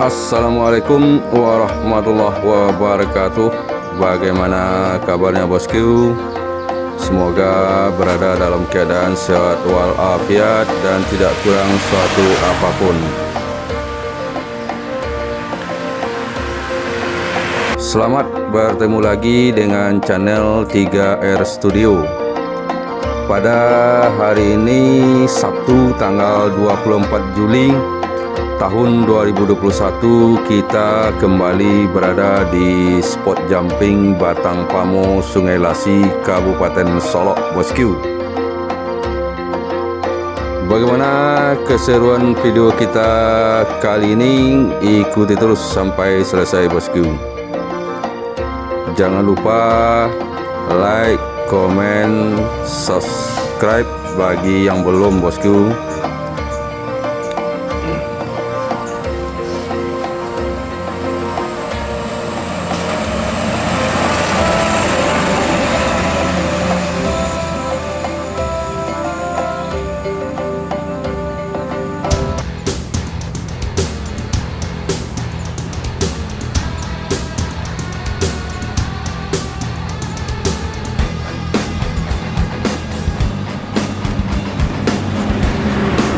Assalamualaikum warahmatullahi wabarakatuh. Bagaimana kabarnya bosku? Semoga berada dalam keadaan sehat walafiat dan tidak kurang suatu apapun. Selamat bertemu lagi dengan channel 3R Studio. Pada hari ini Sabtu tanggal 24 Juli tahun 2021, kita kembali berada di spot jumping Batang Pamo, Sungai Lasi, Kabupaten Solok bosku. Bagaimana keseruan video kita kali ini? Ikuti terus sampai selesai bosku. Jangan lupa like, komen, subscribe bagi yang belum bosku.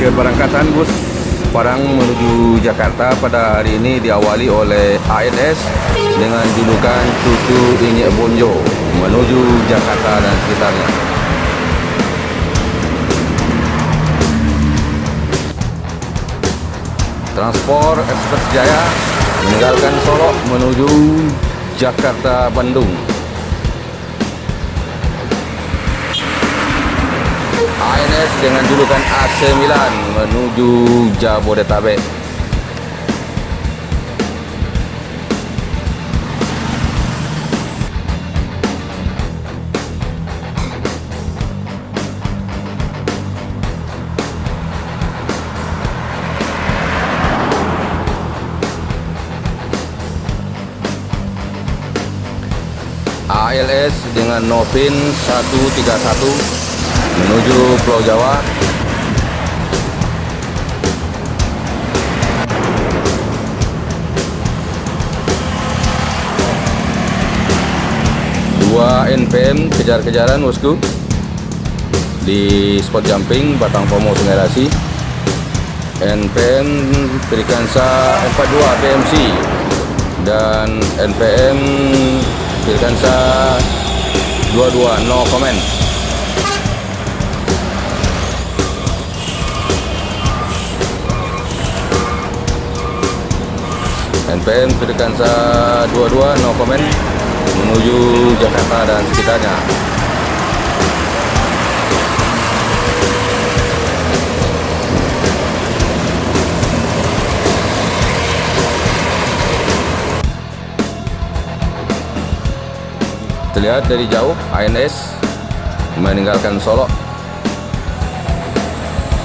Keberangkatan bus Padang menuju Jakarta pada hari ini diawali oleh ANS dengan julukan Cucu Inyek Bonjo menuju Jakarta dan sekitarnya. Transport Ekspres Jaya meninggalkan Solok menuju Jakarta Bandung. ANS dengan julukan AC9 menuju Jabodetabek. ALS dengan Novin 131 menuju Pulau Jawa. Dua NPM kejar-kejaran bosku di spot jumping Batang Pamo, Sungai Lasi. NPM Trikansa 42 PMC dan NPM Trikansa 22 no comment. NPM Trikansa 22 no comment menuju Jakarta dan sekitarnya. Terlihat dari jauh ANS meninggalkan Solok.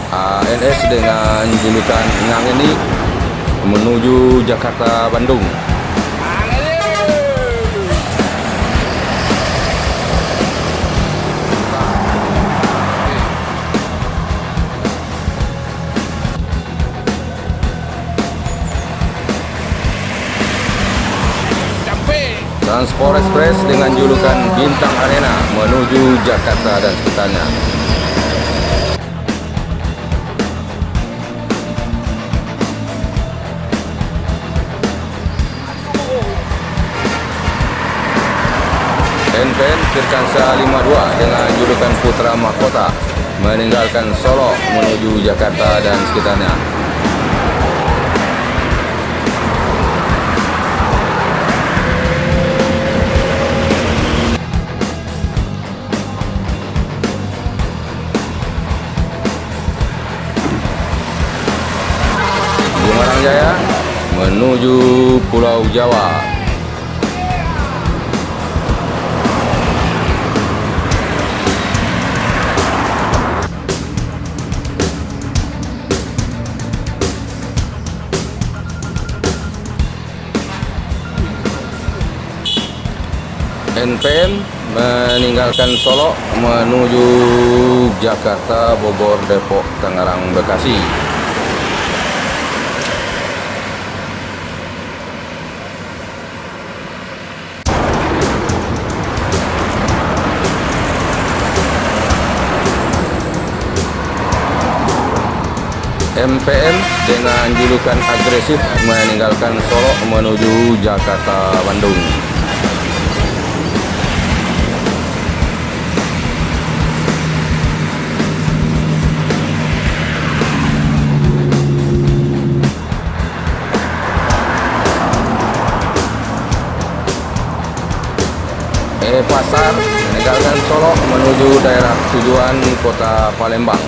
ANS dengan julukan Ngang ini menuju Jakarta Bandung. Transport Express dengan julukan Bintang Arena menuju Jakarta dan sekitarnya. NPM Trikansa 52 dengan julukan Putra Mahkota meninggalkan Solok menuju Jakarta dan sekitarnya. Bumarang Jaya menuju Pulau Jawa. NPM meninggalkan Solok menuju Jakarta, Bogor, Depok, Tangerang, Bekasi. MPM dengan julukan agresif meninggalkan Solo menuju Jakarta Bandung. Pasar meninggalkan Solo menuju daerah tujuan kota Palembang.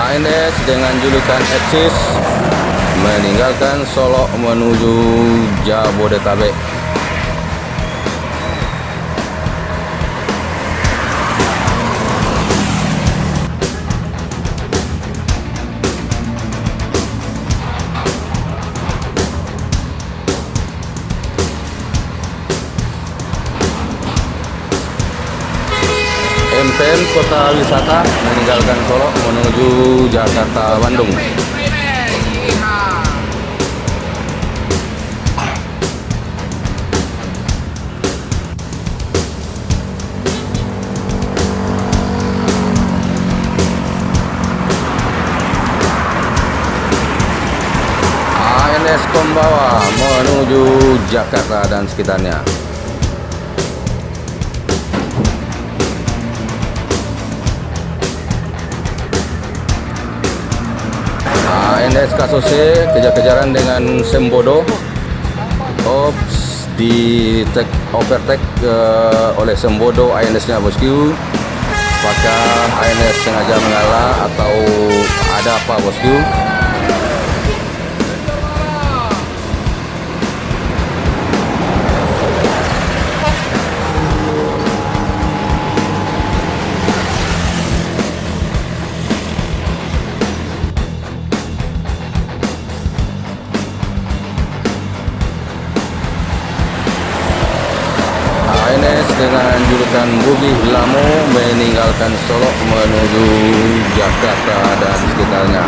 ANS dengan julukan Eksis meninggalkan Solo menuju Jabodetabek. MPM Kota Wisata meninggalkan Solo menuju Jakarta Bandung. ANS Kombawa menuju Jakarta dan sekitarnya. ANS Kasose kejar-kejaran dengan Sembodo. Ops, di overtake oleh Sembodo ANS-nya bosku. Apakah ANS sengaja mengalah atau ada apa bosku? ANS dengan julukan Bugi Lamo meninggalkan Solo menuju Jakarta dan sekitarnya.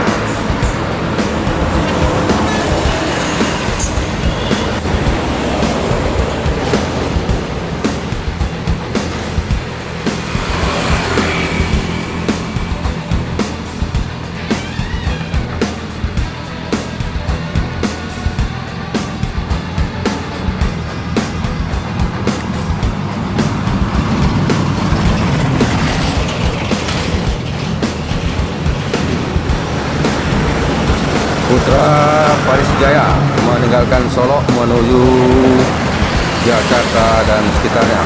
Putra Paris Jaya meninggalkan Solo menuju Jakarta dan sekitarnya.